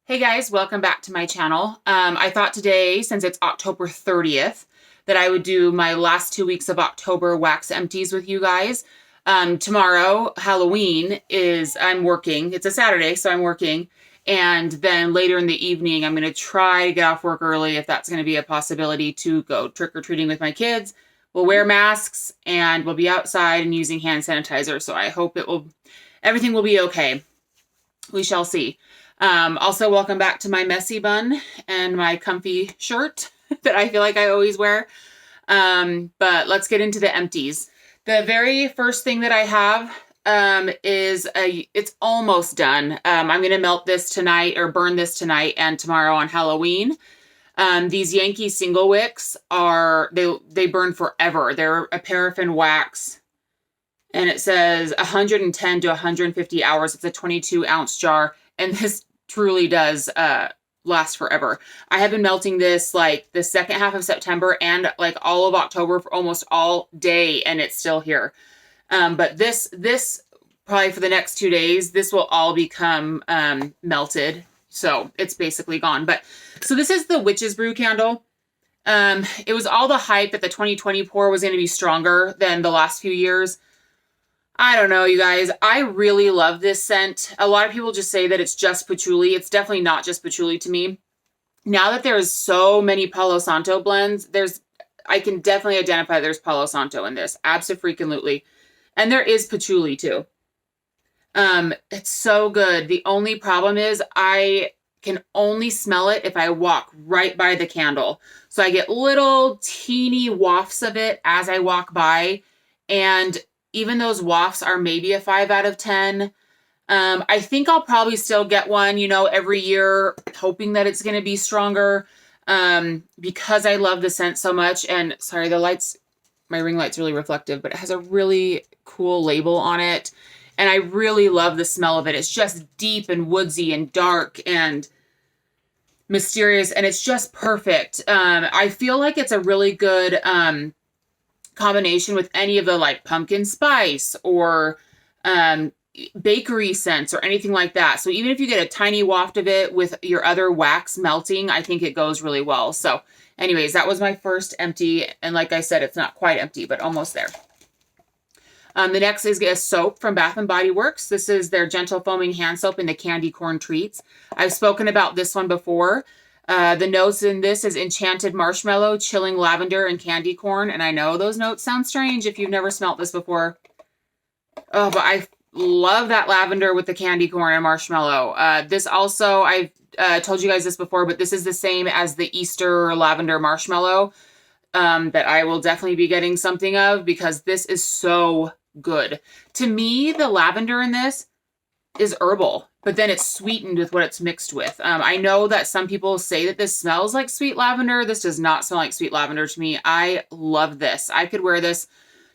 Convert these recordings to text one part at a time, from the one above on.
Hey guys, welcome back to my channel. I thought today, since it's October 30th, that I would do my last 2 weeks of October wax empties with you guys. Tomorrow, Halloween, I'm working. It's a Saturday, so I'm working. And then later in the evening, I'm going to try to get off work early if that's going to be a possibility to go trick-or-treating with my kids. We'll wear masks and we'll be outside and using hand sanitizer. So I hope everything will be okay. We shall see. Also, welcome back to my messy bun and my comfy shirt that I feel like I always wear. But let's get into the empties. The very first thing that I have it's almost done. I'm going to melt this tonight or burn this tonight and tomorrow on Halloween. These Yankee single wicks they burn forever. They're a paraffin wax. And it says 110 to 150 hours. It's a 22-ounce jar. And this truly does last forever. I have been melting this like the second half of September and like all of October for almost all day, and it's still here. But this probably for the next 2 days, this will all become melted. So it's basically gone. So this is the Witch's Brew candle. It was all the hype that the 2020 pour was going to be stronger than the last few years. I don't know, you guys. I really love this scent. A lot of people just say that it's just patchouli. It's definitely not just patchouli to me. Now that there's so many Palo Santo blends, I can definitely identify there's Palo Santo in this. Abso-freaking-lutely. And there is patchouli too. It's so good. The only problem is I can only smell it if I walk right by the candle. So I get little teeny wafts of it as I walk by, and even those wafts are maybe a 5 out of 10. I think I'll probably still get one, every year, hoping that it's going to be stronger because I love the scent so much. And sorry, my ring light's really reflective, but it has a really cool label on it. And I really love the smell of it. It's just deep and woodsy and dark and mysterious, and it's just perfect. I feel like it's a really good combination with any of the like pumpkin spice or bakery scents or anything like that. So even if you get a tiny waft of it with your other wax melting, I think it goes really well. So anyways, that was my first empty. And like I said, it's not quite empty, but almost there. The next is a soap from Bath & Body Works. This is their Gentle Foaming Hand Soap in the Candy Corn Treats. I've spoken about this one before. The notes in this is enchanted marshmallow, chilling lavender, and candy corn. And I know those notes sound strange if you've never smelt this before. Oh, but I love that lavender with the candy corn and marshmallow. This also, I've told you guys this before, but this is the same as the Easter lavender marshmallow that I will definitely be getting something of because this is so good. To me, the lavender in this is herbal, but then it's sweetened with what it's mixed with. I know that some people say that this smells like sweet lavender. This does not smell like sweet lavender to me. I love this. I could wear this,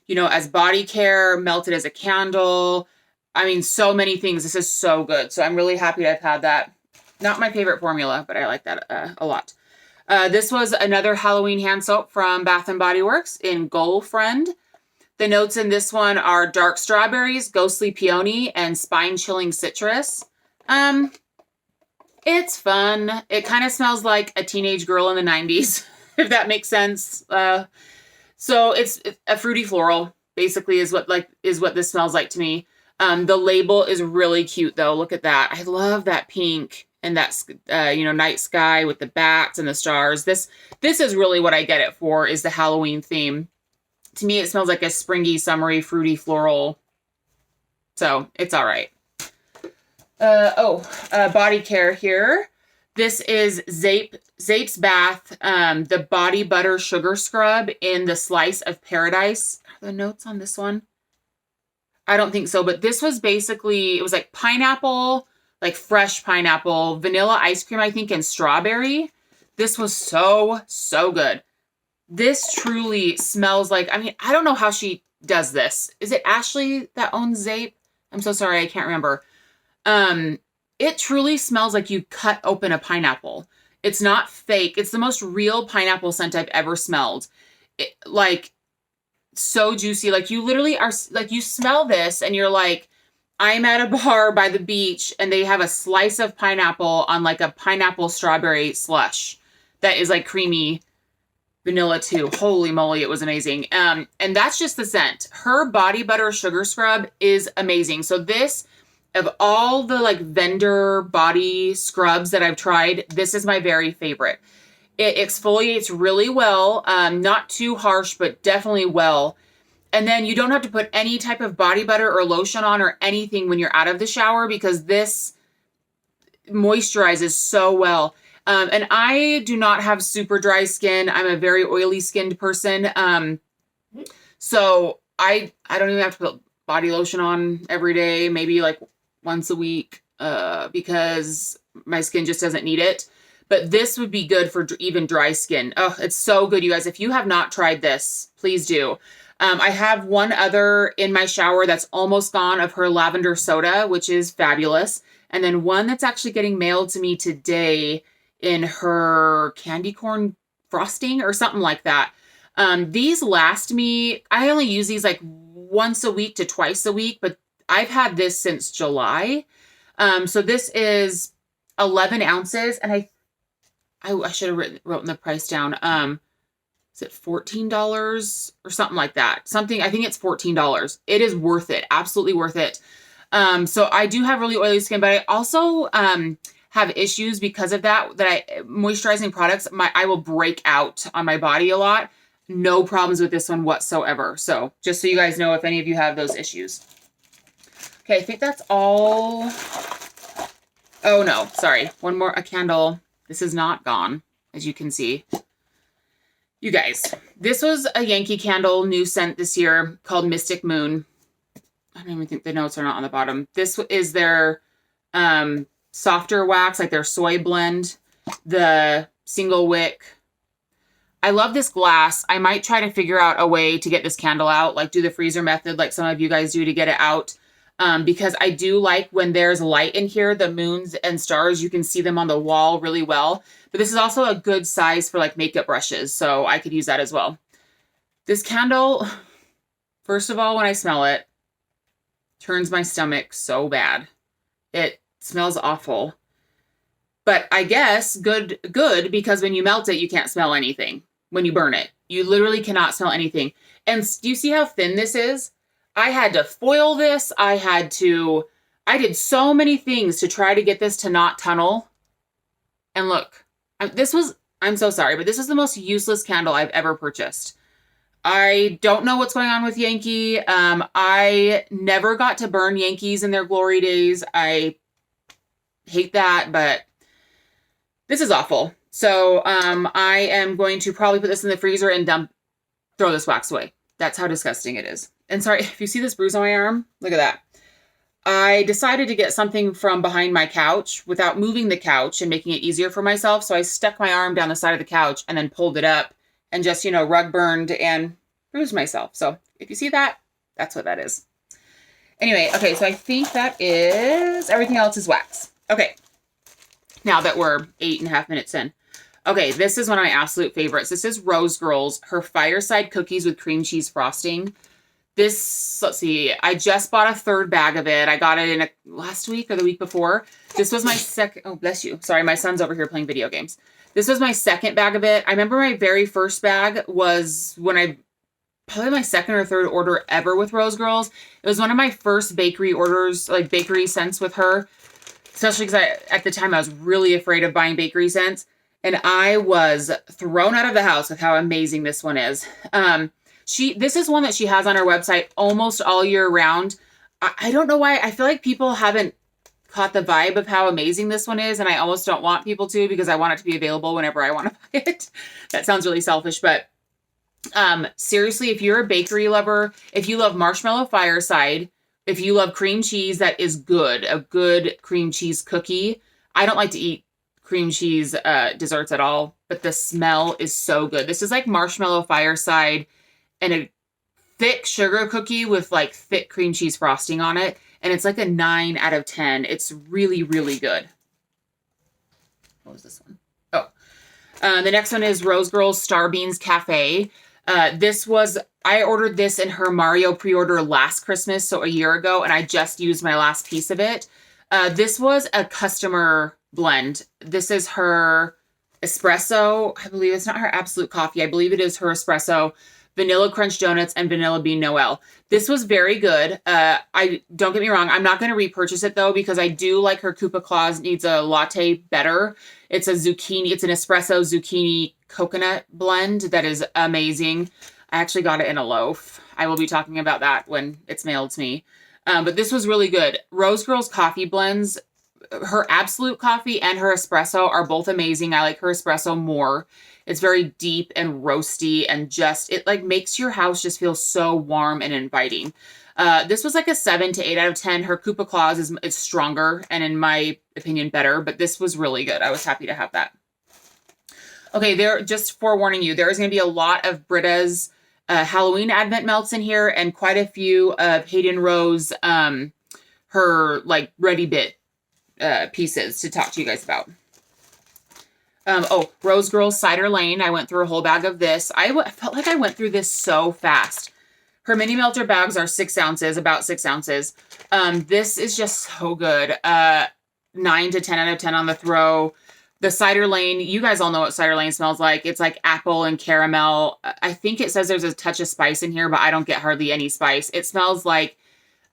as body care, melted as a candle. I mean, so many things. This is so good. So I'm really happy I've had that. Not my favorite formula, but I like that a lot. This was another Halloween hand soap from Bath & Body Works in Girlfriend. The notes in this one are dark strawberries, ghostly peony, and spine-chilling citrus. It's fun. It kind of smells like a teenage girl in the 90s, if that makes sense. So it's a fruity floral, basically, is what this smells like to me. The label is really cute, though. Look at that. I love that pink and that night sky with the bats and the stars. This is really what I get it for, is the Halloween theme. To me, it smells like a springy, summery, fruity floral. So it's all right. Body care here. This is Zape's Bath, the Body Butter Sugar Scrub in the Slice of Paradise. Are the notes on this one? I don't think so, but this was basically, it was like pineapple, like fresh pineapple, vanilla ice cream, I think, and strawberry. This was so, so good. This truly smells like, I don't know how she does this. Is it Ashley that owns Zape? I'm so sorry, I can't remember. It truly smells like you cut open a pineapple. It's not fake. It's the most real pineapple scent I've ever smelled. So juicy. Like you literally are, like you smell this and you're like, I'm at a bar by the beach and they have a slice of pineapple on like a pineapple strawberry slush that is like creamy vanilla too. Holy moly, it was amazing. And that's just the scent. Her body butter sugar scrub is amazing. So this, of all the like vendor body scrubs that I've tried, this is my very favorite. It exfoliates really well, not too harsh, but definitely well. And then you don't have to put any type of body butter or lotion on or anything when you're out of the shower because this moisturizes so well. And I do not have super dry skin. I'm a very oily skinned person. So I don't even have to put body lotion on every day, maybe like once a week, because my skin just doesn't need it. But this would be good for even dry skin. Oh, it's so good, you guys. If you have not tried this, please do. I have one other in my shower that's almost gone of her lavender soda, which is fabulous. And then one that's actually getting mailed to me today in her candy corn frosting or something like that. These last me, I only use these like once a week to twice a week, but I've had this since July. So this is 11 ounces and I should have written the price down. Is it $14 or something like that? I think it's $14. It is worth it. Absolutely worth it. So I do have really oily skin, but I also have issues because of that moisturizing products, I will break out on my body a lot. No problems with this one whatsoever. So just so you guys know if any of you have those issues. Okay, I think that's all. Oh no, sorry. One more, a candle. This is not gone, as you can see. You guys, this was a Yankee candle, new scent this year called Mystic Moon. I don't even think the notes are not on the bottom. This is their softer wax, like their soy blend, the single wick. I love this glass. I might try to figure out a way to get this candle out, like do the freezer method like some of you guys do to get it out. Because I do like when there's light in here, the moons and stars, you can see them on the wall really well. But this is also a good size for like makeup brushes, so I could use that as well. This candle, first of all, when I smell it, turns my stomach so bad. It smells awful. But I guess good because when you melt it, you can't smell anything. When you burn it, you literally cannot smell anything. And do you see how thin this is? I had to foil this. I did so many things to try to get this to not tunnel. And look, I'm so sorry, but this is the most useless candle I've ever purchased. I don't know what's going on with Yankee. I never got to burn Yankees in their glory days. I hate that, but this is awful. So I am going to probably put this in the freezer and throw this wax away. That's how disgusting it is. And sorry, if you see this bruise on my arm, look at that. I decided to get something from behind my couch without moving the couch and making it easier for myself. So I stuck my arm down the side of the couch and then pulled it up and just, rug burned and bruised myself. So if you see that, that's what that is. Anyway, okay, so I think that is, everything else is wax. Okay, now that we're 8.5 minutes in. Okay, this is one of my absolute favorites. This is Rose Girls, her Fireside Cookies with cream cheese frosting. This, let's see, I just bought a third bag of it. I got it in last week or the week before. This was my second, oh, bless you. Sorry, my son's over here playing video games. This was my second bag of it. I remember my very first bag was probably my second or third order ever with Rose Girls. It was one of my first bakery orders, like bakery scents with her. Especially because at the time I was really afraid of buying bakery scents. And I was thrown out of the house with how amazing this one is. This is one that she has on her website almost all year round. I don't know why. I feel like people haven't caught the vibe of how amazing this one is. And I almost don't want people to because I want it to be available whenever I want to buy it. That sounds really selfish, but seriously, if you're a bakery lover, if you love Marshmallow Fireside, if you love cream cheese that is good, a good cream cheese cookie. I don't like to eat cream cheese desserts at all, but the smell is so good. This is like Marshmallow Fireside and a thick sugar cookie with like thick cream cheese frosting on it. And it's like a 9 out of 10. It's really, really good. What was this one? Oh, the next one is Rose Girls Star Beans Cafe. I ordered this in her Mario pre-order last Christmas, so a year ago, and I just used my last piece of it. This was a customer blend. This is her espresso. I believe it's not her absolute coffee. I believe it is her espresso, vanilla crunch donuts, and vanilla bean Noel. This was very good. I don't get me wrong. I'm not going to repurchase it though, because I do like her Koopa Claus needs a latte better. It's an espresso zucchini coconut blend that is amazing. I actually got it in a loaf. I will be talking about that when it's mailed to me. But this was really good. Rose Girl's coffee blends, her absolute coffee and her espresso are both amazing. I like her espresso more. It's very deep and roasty and it like makes your house just feel so warm and inviting. This was like a 7 to 8 out of 10. Her Koopa Claus is stronger and in my opinion better, but this was really good. I was happy to have that. Okay, just forewarning you, there is going to be a lot of Brita's Halloween Advent melts in here and quite a few of Hayden Rose, her like ready bit pieces to talk to you guys about. Rose Girls Cider Lane. I went through a whole bag of this. I felt like I went through this so fast. Her mini melter bags are 6 ounces, about 6 ounces. This is just so good. 9 to 10 out of 10 on the throw. The Cider Lane, you guys all know what Cider Lane smells like. It's like apple and caramel. I think it says there's a touch of spice in here, but I don't get hardly any spice. It smells like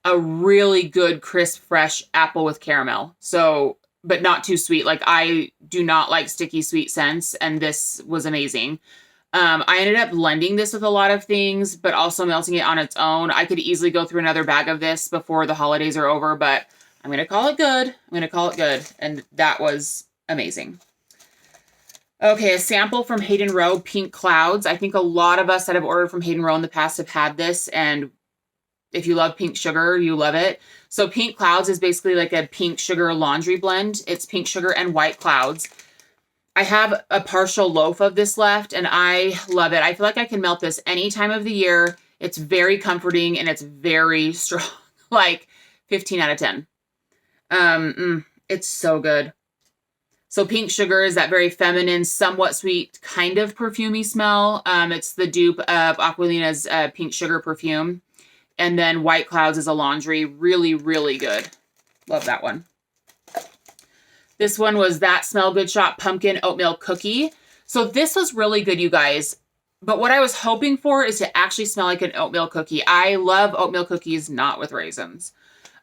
a really good, crisp, fresh apple with caramel. So, but not too sweet. Like I do not like sticky sweet scents, and this was amazing. I ended up blending this with a lot of things, but also melting it on its own. I could easily go through another bag of this before the holidays are over, but I'm going to call it good. I'm going to call it good. And that was amazing. Okay, a sample from Hayden Robe, Pink Clouds. I think a lot of us that have ordered from Hayden Robe in the past have had this, and if you love pink sugar, you love it. So Pink Clouds is basically like a pink sugar laundry blend. It's pink sugar and white clouds. I have a partial loaf of this left, and I love it. I feel like I can melt this any time of the year. It's very comforting, and it's very strong, like 15 out of 10. It's so good. So Pink Sugar is that very feminine, somewhat sweet, kind of perfumey smell. It's the dupe of Aquilina's Pink Sugar perfume. And then White Clouds is a laundry. Really, really good. Love that one. This one was That Smell Good Shop Pumpkin Oatmeal Cookie. So this was really good, you guys. But what I was hoping for is to actually smell like an oatmeal cookie. I love oatmeal cookies, not with raisins.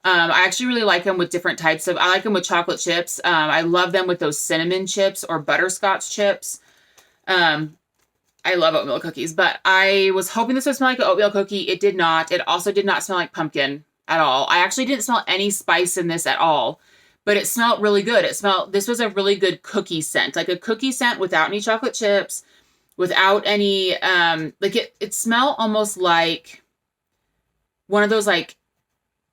I actually really like them with different types of, I like them with chocolate chips. I love them with those cinnamon chips or butterscotch chips. I love oatmeal cookies, but I was hoping this would smell like an oatmeal cookie. It did not. It also did not smell like pumpkin at all. I actually didn't smell any spice in this at all, but it smelled really good. This was a really good cookie scent, like a cookie scent without any chocolate chips, without any, it smelled almost like one of those like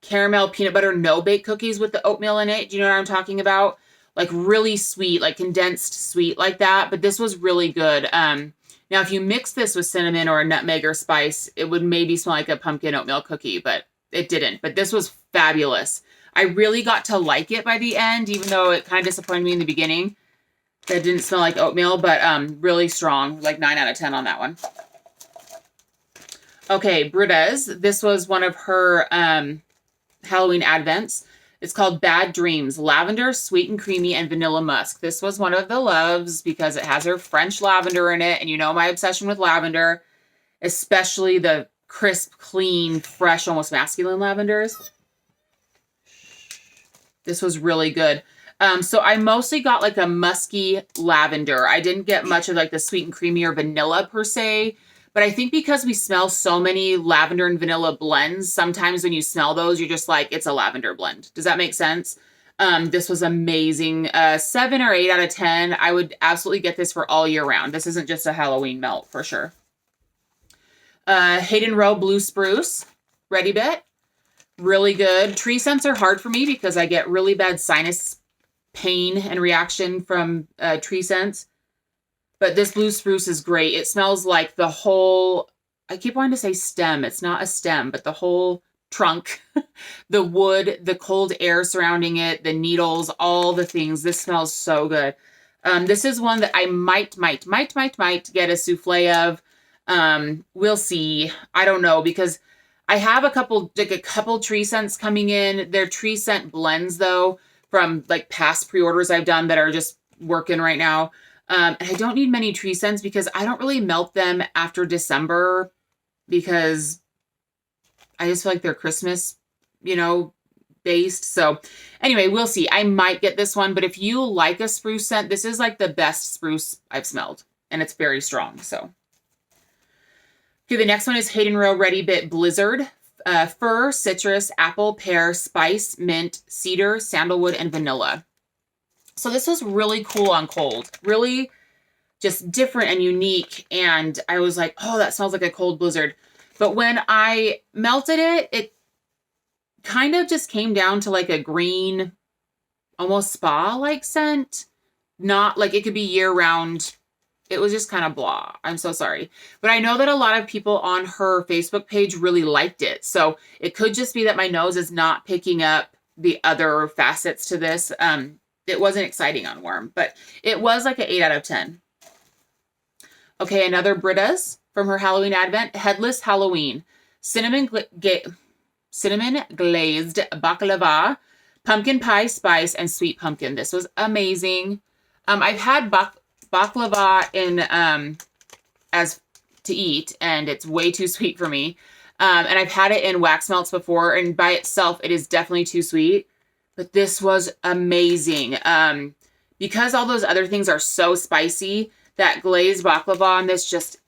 caramel peanut butter no-bake cookies with the oatmeal in it. Do you know what I'm talking about? Like really sweet, like condensed sweet like that. But this was really good. Now, if you mix this with cinnamon or a nutmeg or spice, it would maybe smell like a pumpkin oatmeal cookie, but it didn't. But this was fabulous. I really got to like it by the end, even though it kind of disappointed me in the beginning. That didn't smell like oatmeal, but really strong, like 9 out of 10 on that one. Okay, Brita's. This was one of her Halloween Advents. It's called Bad Dreams, Lavender, Sweet and Creamy, and Vanilla Musk. This was one of the loves because it has her French lavender in it. And you know my obsession with lavender, especially the crisp, clean, fresh, almost masculine lavenders. This was really good. So I mostly got like a musky lavender. I didn't get much of like the sweet and creamy or vanilla per se. But I think because we smell so many lavender and vanilla blends, sometimes when you smell those, you're just like, it's a lavender blend. Does that make sense? This was amazing. 7 or 8 out of 10. I would absolutely get this for all year round. This isn't just a Halloween melt for sure. Hayden Rowe Blue Spruce. Ready Bit. Really good. Tree scents are hard for me because I get really bad sinus pain and reaction from tree scents. But this blue spruce is great. It smells like the whole, I keep wanting to say stem. It's not a stem, but the whole trunk, the wood, the cold air surrounding it, the needles, all the things. This smells so good. This is one that I might get a souffle of. We'll see. I don't know, because I have a couple tree scents coming in. They're tree scent blends though, from like past pre-orders I've done that are just working right now. And I don't need many tree scents because I don't really melt them after December, because I just feel like they're Christmas, based. So anyway, we'll see. I might get this one, but if you like a spruce scent, this is like the best spruce I've smelled, and it's very strong. So okay, the next one is Hayden Row Ready Bit Blizzard. Fir, citrus, apple, pear, spice, mint, cedar, sandalwood, and vanilla. So this was really cool on cold. Really just different and unique. And I was like, oh, that smells like a cold blizzard. But when I melted it, it kind of just came down to like a green, almost spa-like scent. Not like it could be year-round. It was just kind of blah. I'm so sorry. But I know that a lot of people on her Facebook page really liked it. So it could just be that my nose is not picking up the other facets to this. It wasn't exciting on warm, but it was like an 8 out of 10. Okay, another Brita's from her Halloween Advent. Headless Halloween. Cinnamon glazed baklava, pumpkin pie spice, and sweet pumpkin. This was amazing. I've had baklava in as to eat, and it's way too sweet for me. And I've had it in wax melts before, and by itself, it is definitely too sweet. But this was amazing. Because all those other things are so spicy, that glazed baklava on this just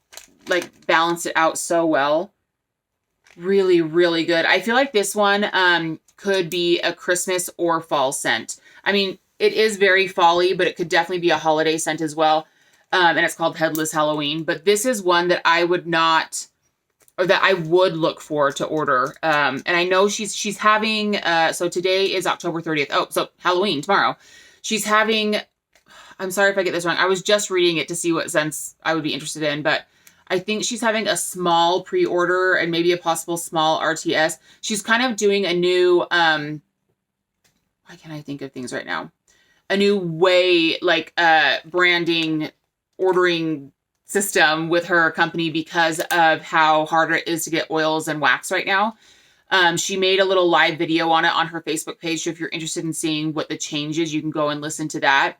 like balanced it out so well. Really, really good. I feel like this one could be a Christmas or fall scent. I mean, it is very fall-y, but it could definitely be a holiday scent as well. And it's called Headless Halloween. But this is one that I would not, or that I would look for to order. And I know she's having, so today is October 30th. Oh, so Halloween tomorrow. She's having, I'm sorry if I get this wrong. I was just reading it to see what scents I would be interested in, but I think she's having a small pre-order and maybe a possible small RTS. She's kind of doing a new, why can't I think of things right now? A new way, like branding, ordering system with her company because of how hard it is to get oils and wax right now. She made a little live video on it on her Facebook page. So if you're interested in seeing what the change is, you can go and listen to that.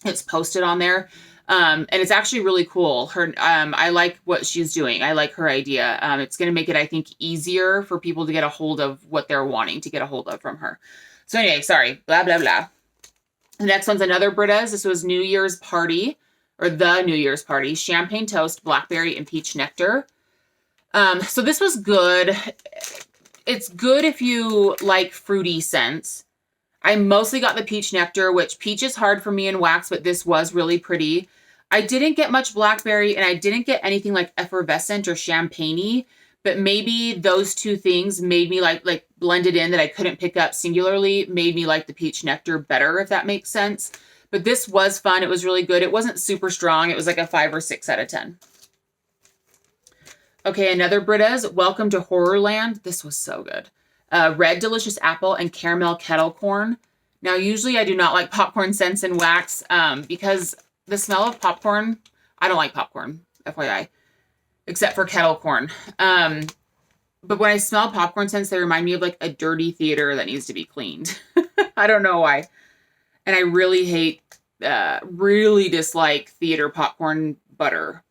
It's posted on there. And it's actually really cool. I like what she's doing. I like her idea. It's going to make it, I think, easier for people to get a hold of what they're wanting to get a hold of from her. So anyway, sorry, blah, blah, blah. The next one's another Brita's. This was New Year's Party, or the New Year's Party, champagne toast, blackberry, and peach nectar. So this was good. It's good if you like fruity scents. I mostly got the peach nectar, which peach is hard for me in wax, but this was really pretty. I didn't get much blackberry, and I didn't get anything like effervescent or champagne-y, but maybe those two things made me like blended in that I couldn't pick up singularly, made me like the peach nectar better, if that makes sense. But this was fun. It was really good. It wasn't super strong. It was like a 5 or 6 out of 10. Okay, another Brita's. Welcome to Horrorland. This was so good. Red delicious apple and caramel kettle corn. Now, usually I do not like popcorn scents in wax because the smell of popcorn, I don't like popcorn, FYI, except for kettle corn. But when I smell popcorn scents, they remind me of like a dirty theater that needs to be cleaned. I don't know why. And I really hate, really dislike theater popcorn butter.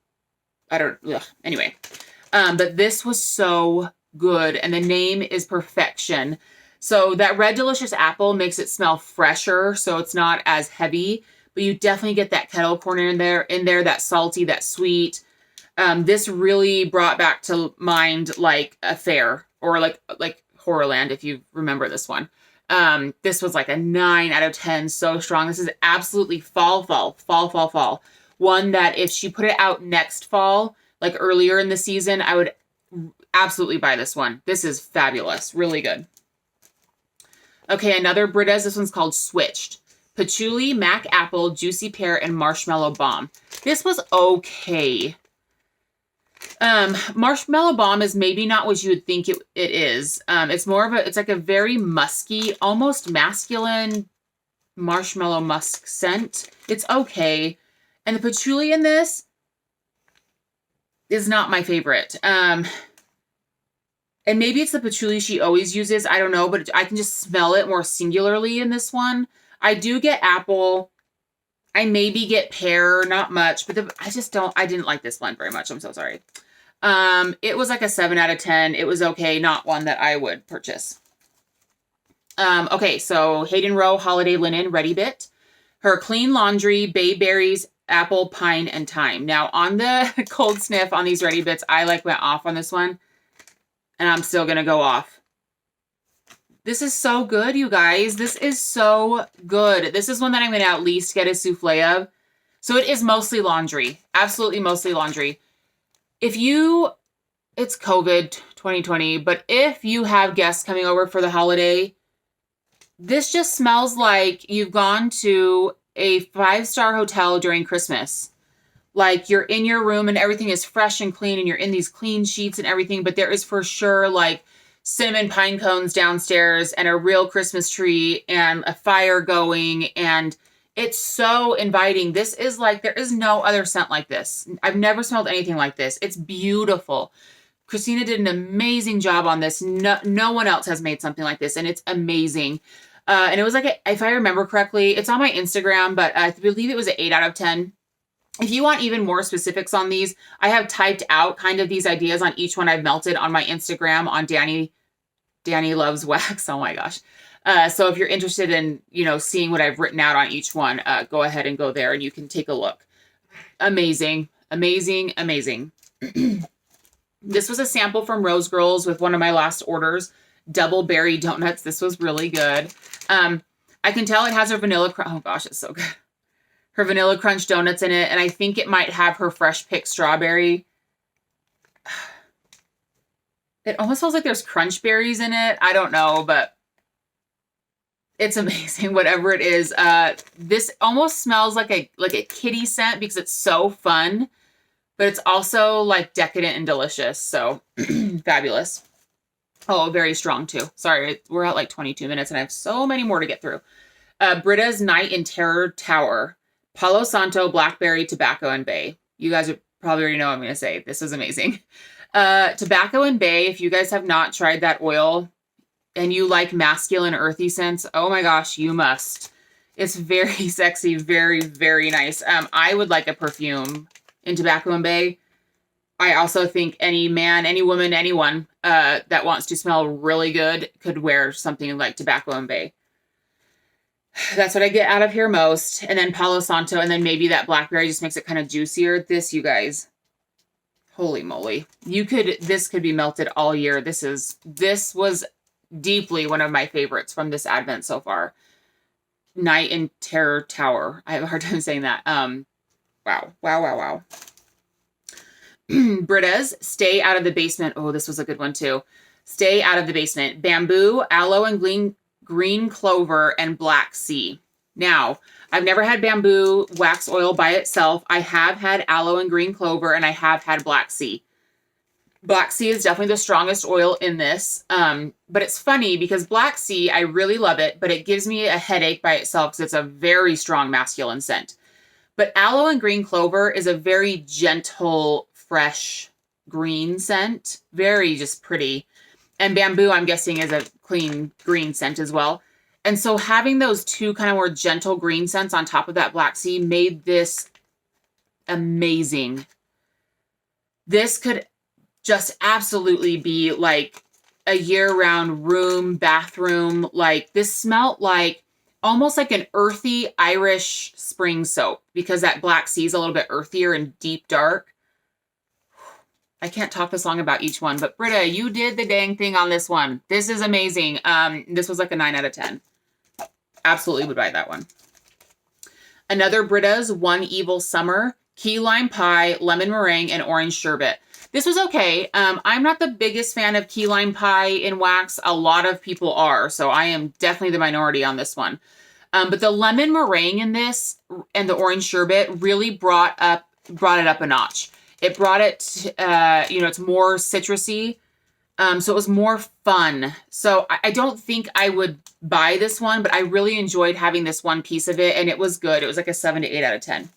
Anyway. But this was so good. And the name is Perfection. So that red delicious apple makes it smell fresher. So it's not as heavy, but you definitely get that kettle corn in there, that salty, that sweet. This really brought back to mind like a fair or like Horrorland, if you remember this one. This was like a 9 out of 10. So strong. This is absolutely fall. One that if she put it out next fall, like earlier in the season, I would absolutely buy this one. This is fabulous. Really good. Okay, another Brita's. This one's called Switched. Patchouli, Mac Apple, Juicy Pear, and Marshmallow Bomb. This was okay. Marshmallow Bomb is maybe not what you would think it is. It's more of it's like a very musky, almost masculine marshmallow musk scent. It's okay. And the patchouli in this, is not my favorite. And maybe it's the patchouli she always uses. I don't know, but I can just smell it more singularly in this one. I do get apple. I maybe get pear, not much, but I didn't like this blend very much. I'm so sorry. It was like a 7 out of 10. It was okay. Not one that I would purchase. Okay, so Hayden Rowe Holiday Linen Ready Bit. Her Clean Laundry, Bayberries, Apple, Pine, and Thyme. Now, on the cold sniff on these Ready Bits, I like went off on this one. And I'm still going to go off. This is so good, you guys. This is so good. This is one that I'm going to at least get a souffle of. So it is mostly laundry. Absolutely mostly laundry. It's COVID 2020, but if you have guests coming over for the holiday, this just smells like you've gone to a 5-star hotel during Christmas. Like you're in your room and everything is fresh and clean and you're in these clean sheets and everything, but there is for sure like cinnamon pine cones downstairs and a real Christmas tree and a fire going, and it's so inviting. This is like, there is no other scent like this. I've never smelled anything like this. It's beautiful. Christina did an amazing job on this. No one else has made something like this, and it's amazing. And it was like, if I remember correctly, it's on my Instagram, but I believe it was an 8 out of 10. If you want even more specifics on these, I have typed out kind of these ideas on each one I've melted on my Instagram on Danny Loves Wax. Oh my gosh. So if you're interested in, seeing what I've written out on each one, go ahead and go there and you can take a look. Amazing, amazing, amazing. This was a sample from Rose Girls with one of my last orders. Double berry donuts. This was really good. I can tell it has her vanilla. Oh gosh, it's so good. Her vanilla crunch donuts in it. And I think it might have her fresh picked strawberry. It almost smells like there's crunch berries in it. I don't know, but it's amazing. Whatever it is. This almost smells like a kitty scent because it's so fun, but it's also like decadent and delicious. So fabulous. Oh, very strong too. Sorry, we're at like 22 minutes and I have so many more to get through. Brita's Night in Terror Tower. Palo Santo, Blackberry, Tobacco, and Bay. You guys probably already know what I'm going to say. This is amazing. Tobacco and Bay, if you guys have not tried that oil and you like masculine earthy scents, oh my gosh, you must. It's very sexy, very, very nice. I would like a perfume in Tobacco and Bay. I also think any man, any woman, anyone that wants to smell really good could wear something like Tobacco and Bay. That's what I get out of here most. And then Palo Santo, and then maybe that blackberry just makes it kind of juicier. This, you guys, holy moly. This could be melted all year. This was deeply one of my favorites from this Advent so far. Night in Terror Tower. I have a hard time saying that. Wow. Brita's Stay Out of the Basement. Oh, this was a good one too. Stay Out of the Basement. Bamboo, aloe and green clover, and black sea. Now, I've never had bamboo wax oil by itself. I have had aloe and green clover, and I have had black sea. Black sea is definitely the strongest oil in this. But it's funny because black sea, I really love it, but it gives me a headache by itself because it's a very strong masculine scent. But aloe and green clover is a very gentle, fresh green scent. Very just pretty. And bamboo, I'm guessing, is a clean green scent as well. And so having those two kind of more gentle green scents on top of that black sea made this amazing. This could just absolutely be like a year-round room, bathroom. Like this smelled like almost like an earthy Irish spring soap because that black sea is a little bit earthier and deep dark. I can't talk this long about each one, but Brita, you did the dang thing on this one. This is amazing. This was like a 9 out of 10. Absolutely would buy that one. Another Brita's One Evil Summer, Key Lime Pie, Lemon Meringue, and Orange Sherbet. This was okay. I'm not the biggest fan of key lime pie in wax. A lot of people are, so I am definitely the minority on this one. But the lemon meringue in this and the orange sherbet really brought it up a notch. It brought it, it's more citrusy. So it was more fun. So I don't think I would buy this one, but I really enjoyed having this one piece of it, and it was good. It was like a 7 to 8 out of 10.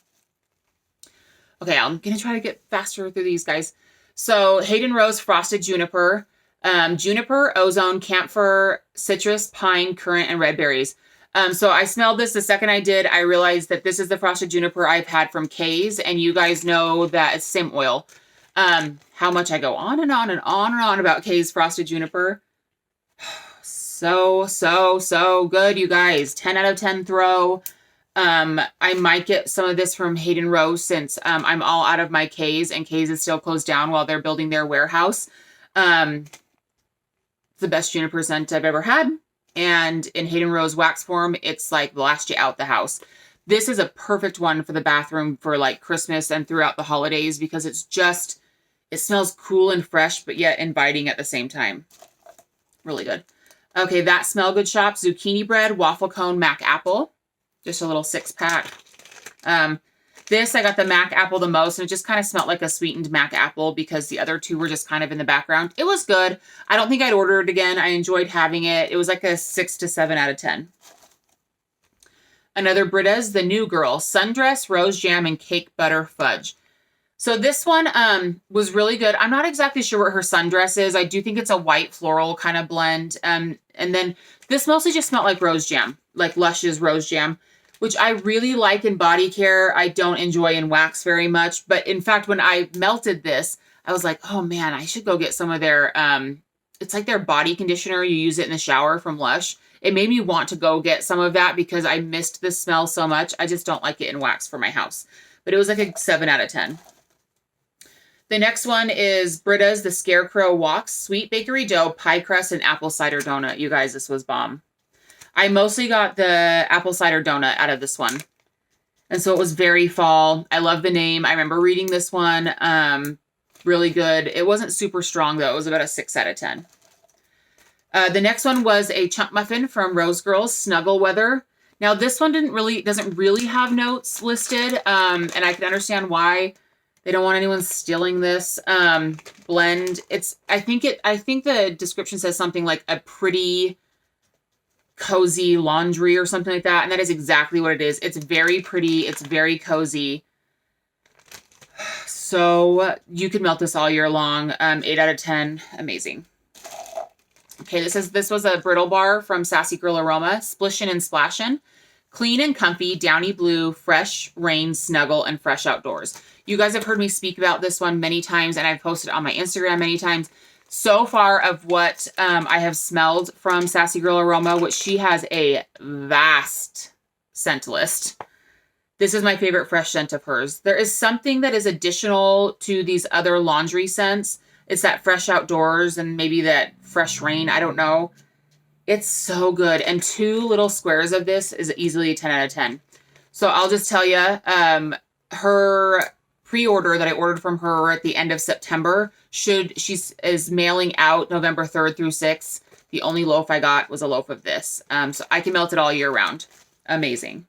Okay, I'm going to try to get faster through these, guys. So Hayden Rose Frosted Juniper, Juniper, Ozone, Camphor, Citrus, Pine, Currant, and Red Berries. So I smelled this the second I did. I realized that this is the Frosted Juniper I've had from Kay's, and you guys know that it's the same oil. How much I go on and on and on and on about Kay's Frosted Juniper. So good, you guys. 10 out of 10 throw. I might get some of this from Hayden Rose since I'm all out of my Kay's, and Kay's is still closed down while they're building their warehouse. It's the best juniper scent I've ever had. And in Hayden Rose wax form, it's like the last you out the house. This is a perfect one for the bathroom for like Christmas and throughout the holidays because it's just, it smells cool and fresh, but yet inviting at the same time. Really good. Okay, that Smell Good Shop, Zucchini Bread, Waffle Cone, Mac Apple. Just a little 6-pack. This, I got the Mac Apple the most, and it just kind of smelled like a sweetened Mac Apple because the other two were just kind of in the background. It was good. I don't think I'd order it again. I enjoyed having it. It was like a 6 to 7 out of 10. Another Brita's, The New Girl, Sundress, Rose Jam, and Cake Butter Fudge. So this one was really good. I'm not exactly sure what her sundress is. I do think it's a white floral kind of blend. And then this mostly just smelled like rose jam, like Lush's rose jam, which I really like in body care. I don't enjoy in wax very much. But in fact, when I melted this, I was like, oh man, I should go get some of their, it's like their body conditioner. You use it in the shower from Lush. It made me want to go get some of that because I missed the smell so much. I just don't like it in wax for my house. But it was like a 7 out of 10. The next one is Brita's The Scarecrow Walks, Sweet Bakery Dough, Pie Crust, and Apple Cider Donut. You guys, this was bomb. I mostly got the apple cider donut out of this one. And so it was very fall. I love the name. I remember reading this one. Really good. It wasn't super strong, though. It was about a 6 out of 10. The next one was a chunk muffin from Rose Girls, Snuggle Weather. Now, this one doesn't really have notes listed, and I can understand why. They don't want anyone stealing this blend. I think the description says something like a pretty cozy laundry or something like that. And that is exactly what it is. It's very pretty. It's very cozy. So you could melt this all year long. 8 out of 10. Amazing. Okay, this was a brittle bar from Sassy Girl Aroma. Splishin' and Splashin'. Clean and comfy, downy blue, fresh, rain, snuggle, and fresh outdoors. You guys have heard me speak about this one many times, and I've posted on my Instagram many times. So far of what I have smelled from Sassy Girl Aroma, which she has a vast scent list. This is my favorite fresh scent of hers. There is something that is additional to these other laundry scents. It's that fresh outdoors and maybe that fresh rain. I don't know. It's so good. And 2 little squares of this is easily a 10 out of 10. So I'll just tell you, her pre-order that I ordered from her at the end of September, is mailing out November 3rd through 6th. The only loaf I got was a loaf of this. So I can melt it all year round. Amazing.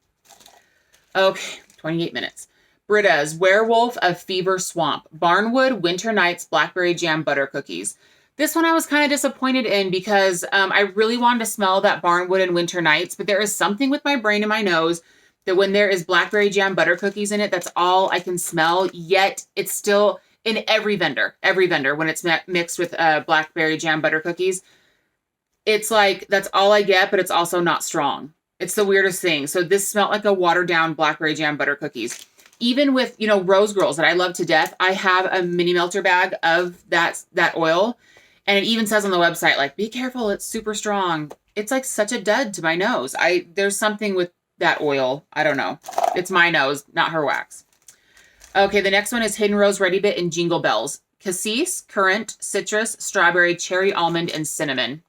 Okay, 28 minutes. Brita's Werewolf of Fever Swamp, Barnwood Winter Nights Blackberry Jam Butter Cookies. This one I was kind of disappointed in because I really wanted to smell that Barnwood and Winter Nights, but there is something with my brain and my nose that when there is blackberry jam butter cookies in it, that's all I can smell, yet it's still in every vendor, when it's mixed with blackberry jam butter cookies, it's like, that's all I get, but it's also not strong. It's the weirdest thing. So this smelled like a watered down blackberry jam butter cookies. Even with, Rose Girls that I love to death, I have a mini melter bag of that oil. And it even says on the website, like, be careful, it's super strong. It's like such a dud to my nose. There's something with that oil. I don't know. It's my nose, not her wax. Okay, the next one is Hidden Rose Ready Bit and Jingle Bells. Cassis, currant, citrus, strawberry, cherry almond, and cinnamon.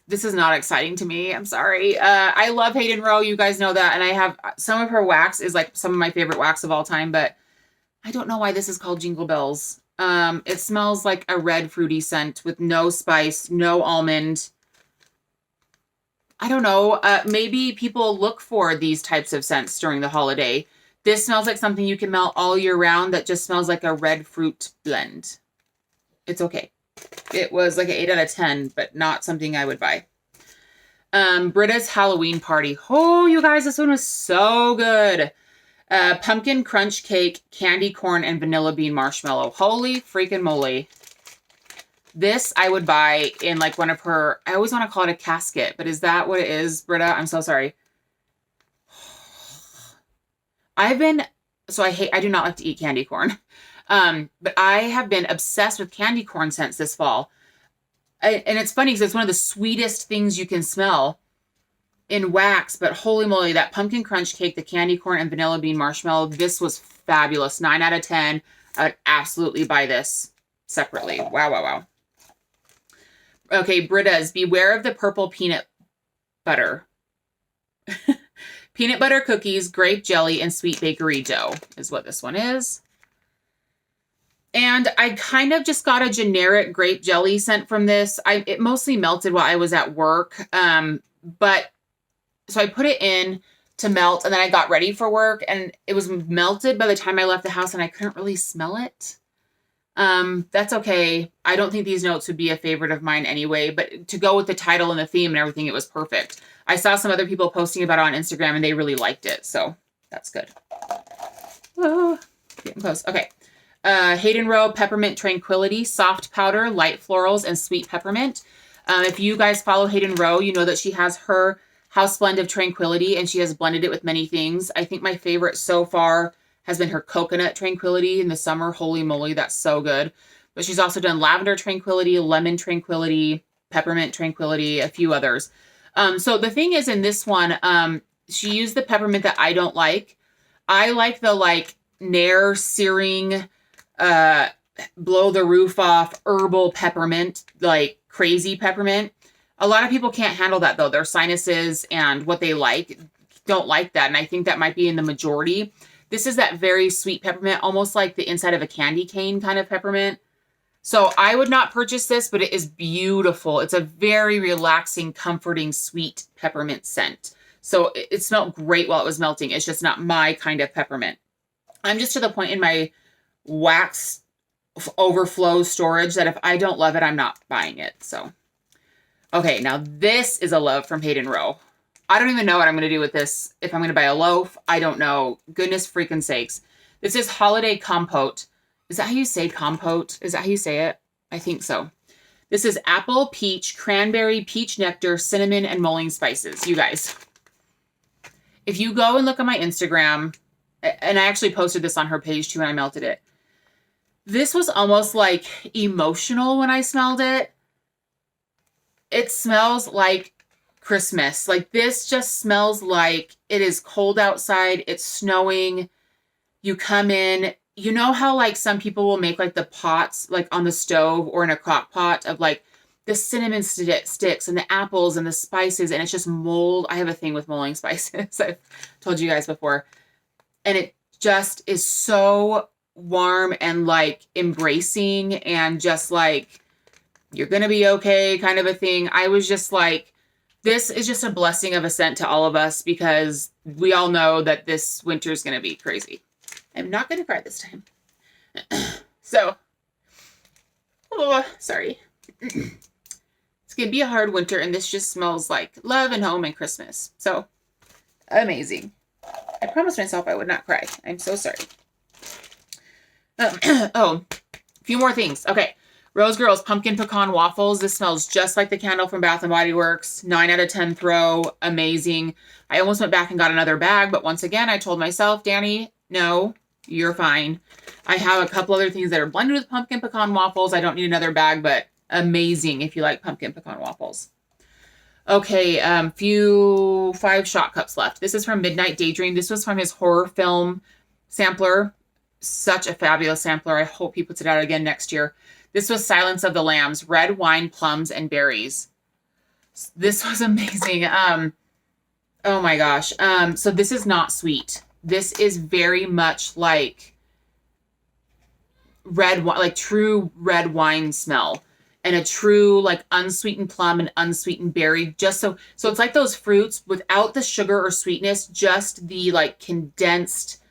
This is not exciting to me. I'm sorry. I love Hayden Rowe. You guys know that. And I have some of her wax is like some of my favorite wax of all time, but I don't know why this is called Jingle Bells. It smells like a red fruity scent with no spice, no almond. I don't know. Maybe people look for these types of scents during the holiday. This smells like something you can melt all year round that just smells like a red fruit blend. It's okay. It was like an 8 out of 10, but not something I would buy. Brita's Halloween Party. Oh, you guys, this one was so good. Pumpkin crunch cake, candy corn, and vanilla bean marshmallow. Holy freaking moly. This I would buy in like one of her, I always want to call it a casket, but is that what it is, Brita? I'm so sorry. I do not like to eat candy corn. But I have been obsessed with candy corn scents this fall. And it's funny because it's one of the sweetest things you can smell in wax, but holy moly, that pumpkin crunch cake, the candy corn and vanilla bean marshmallow, this was fabulous. 9 out of 10. I would absolutely buy this separately. Wow, wow, wow. Okay, Brita's. Beware of the purple peanut butter. Peanut butter cookies, grape jelly, and sweet bakery dough is what this one is. And I kind of just got a generic grape jelly scent from this. It mostly melted while I was at work. So I put it in to melt, and then I got ready for work, and it was melted by the time I left the house, and I couldn't really smell it. That's okay. I don't think these notes would be a favorite of mine anyway, but to go with the title and the theme and everything, it was perfect. I saw some other people posting about it on Instagram, and they really liked it, so that's good. Oh, getting close. Okay. Hayden Robe Peppermint Tranquility, soft powder, light florals, and sweet peppermint. If you guys follow Hayden Rowe, you know that she has her house blend of Tranquility, and she has blended it with many things. I think my favorite so far has been her coconut Tranquility in the summer. Holy moly, that's so good. But she's also done lavender Tranquility, lemon Tranquility, peppermint Tranquility, a few others. So the thing is, in this one, she used the peppermint that I don't like. I like the Nair searing, blow the roof off herbal peppermint, like crazy peppermint. A lot of people can't handle that though. Their sinuses and what they don't like that. And I think that might be in the majority. This is that very sweet peppermint, almost like the inside of a candy cane kind of peppermint. So I would not purchase this, but it is beautiful. It's a very relaxing, comforting, sweet peppermint scent. So it smelled great while it was melting. It's just not my kind of peppermint. I'm just to the point in my wax overflow storage that if I don't love it, I'm not buying it. So, okay, now this is a love from Hayden Rowe. I don't even know what I'm going to do with this. If I'm going to buy a loaf, I don't know. Goodness freaking sakes. This is Holiday Compote. Is that how you say compote? Is that how you say it? I think so. This is apple, peach, cranberry, peach nectar, cinnamon, and mulling spices. You guys, if you go and look on my Instagram, and I actually posted this on her page too, and I melted it. This was almost like emotional when I smelled it. It smells like Christmas. Like this just smells like it is cold outside. It's snowing. You come in, you know how like some people will make like the pots like on the stove or in a crock pot of like the cinnamon sticks and the apples and the spices, and it's just mold. I have a thing with mulling spices. I've told you guys before. And it just is so warm and like embracing and just like, you're going to be okay kind of a thing. I was just like, this is just a blessing of a scent to all of us because we all know that this winter is going to be crazy. I'm not going to cry this time. So, sorry. It's going to be a hard winter, and this just smells like love and home and Christmas. So, amazing. I promised myself I would not cry. I'm so sorry. Oh, a few more things. Okay. Rose Girls Pumpkin Pecan Waffles. This smells just like the candle from Bath & Body Works. 9 out of 10 throw. Amazing. I almost went back and got another bag, but once again, I told myself, Danny, no, you're fine. I have a couple other things that are blended with pumpkin pecan waffles. I don't need another bag, but amazing if you like pumpkin pecan waffles. Okay, 5 shot cups left. This is from Midnight Daydream. This was from his horror film sampler. Such a fabulous sampler. I hope he puts it out again next year. This was Silence of the Lambs, red wine, plums, and berries. This was amazing. Oh my gosh. So this is not sweet. This is very much like red wine, like true red wine smell, and a true like unsweetened plum and unsweetened berry. Just so it's like those fruits without the sugar or sweetness, just the like condensed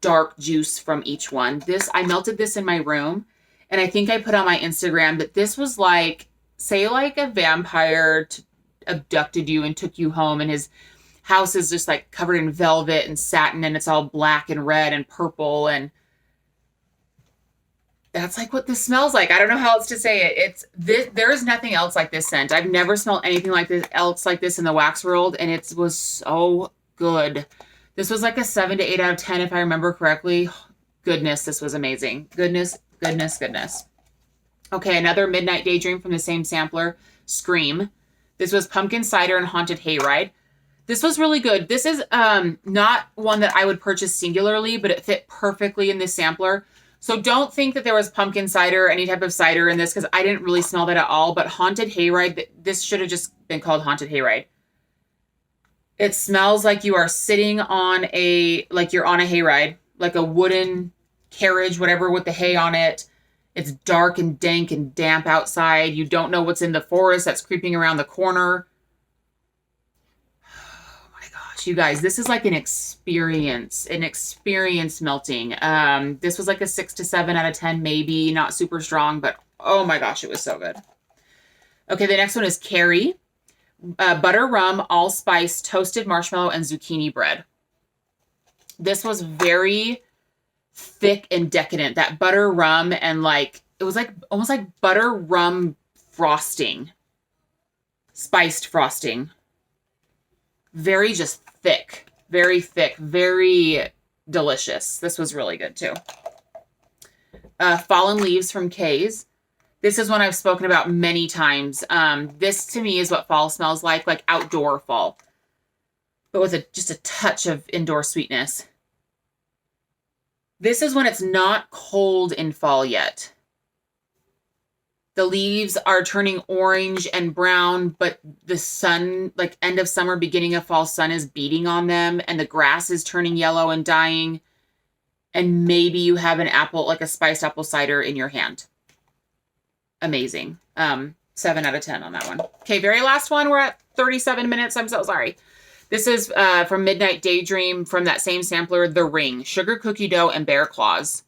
dark juice from each one. I melted this in my room. And I think I put on my Instagram that this was like, say like a vampire abducted you and took you home and house is just like covered in velvet and satin, and it's all black and red and purple, and that's like what this smells like. I don't know how else to say it. It's this. There is nothing else like this scent. I've never smelled anything like this in the wax world, and it was so good. This was like a 7 to 8 out of 10 if I remember correctly. Goodness, this was amazing. Goodness, goodness, goodness. Okay, another Midnight Daydream from the same sampler, Scream. This was pumpkin cider and haunted hayride. This was really good. This is not one that I would purchase singularly, but it fit perfectly in this sampler. So don't think that there was pumpkin cider or any type of cider in this, because I didn't really smell that at all. But haunted hayride, this should have just been called haunted hayride. It smells like you are sitting on you're on a hayride, like a wooden carriage, whatever, with the hay on it. It's dark and dank and damp outside. You don't know what's in the forest that's creeping around the corner. You guys, this is like an experience melting. This was like a 6 to 7 out of 10, maybe not super strong, but oh my gosh, it was so good. Okay, the next one is Carrie, butter rum, allspice, toasted marshmallow, and zucchini bread. This was very thick and decadent. That butter rum, and like it was like almost like butter rum frosting, spiced frosting. Very just thick, very delicious. This was really good too. Fallen Leaves from Kay's. This is one I've spoken about many times. This to me is what fall smells like outdoor fall, but with just a touch of indoor sweetness. This is when it's not cold in fall yet. The leaves are turning orange and brown, but the sun, like end of summer, beginning of fall sun, is beating on them, and the grass is turning yellow and dying. And maybe you have an apple, like a spiced apple cider in your hand. Amazing. 7 out of 10 on that one. Okay, very last one. We're at 37 minutes. I'm so sorry. This is from Midnight Daydream from that same sampler, The Ring, sugar cookie dough and bear claws.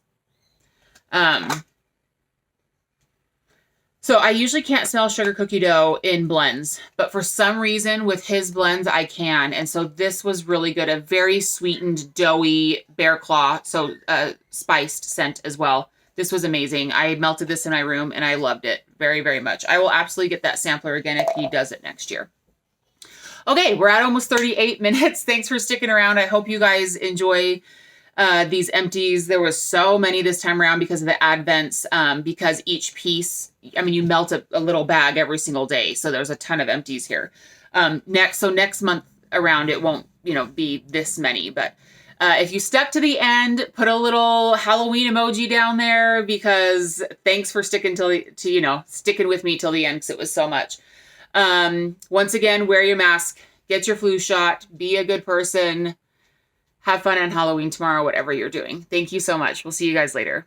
So I usually can't smell sugar cookie dough in blends, but for some reason with his blends, I can. And so this was really good. A very sweetened, doughy bear claw, so spiced scent as well. This was amazing. I melted this in my room and I loved it very, very much. I will absolutely get that sampler again if he does it next year. Okay, we're at almost 38 minutes. Thanks for sticking around. I hope you guys enjoy these empties. There was so many this time around because of the advents, because each piece, I mean, you melt a little bag every single day. So there's a ton of empties here. Next month around, it won't, be this many, but if you stuck to the end, put a little Halloween emoji down there, because thanks for sticking sticking with me till the end, because it was so much. Once again, wear your mask, get your flu shot, be a good person. Have fun on Halloween tomorrow, whatever you're doing. Thank you so much. We'll see you guys later.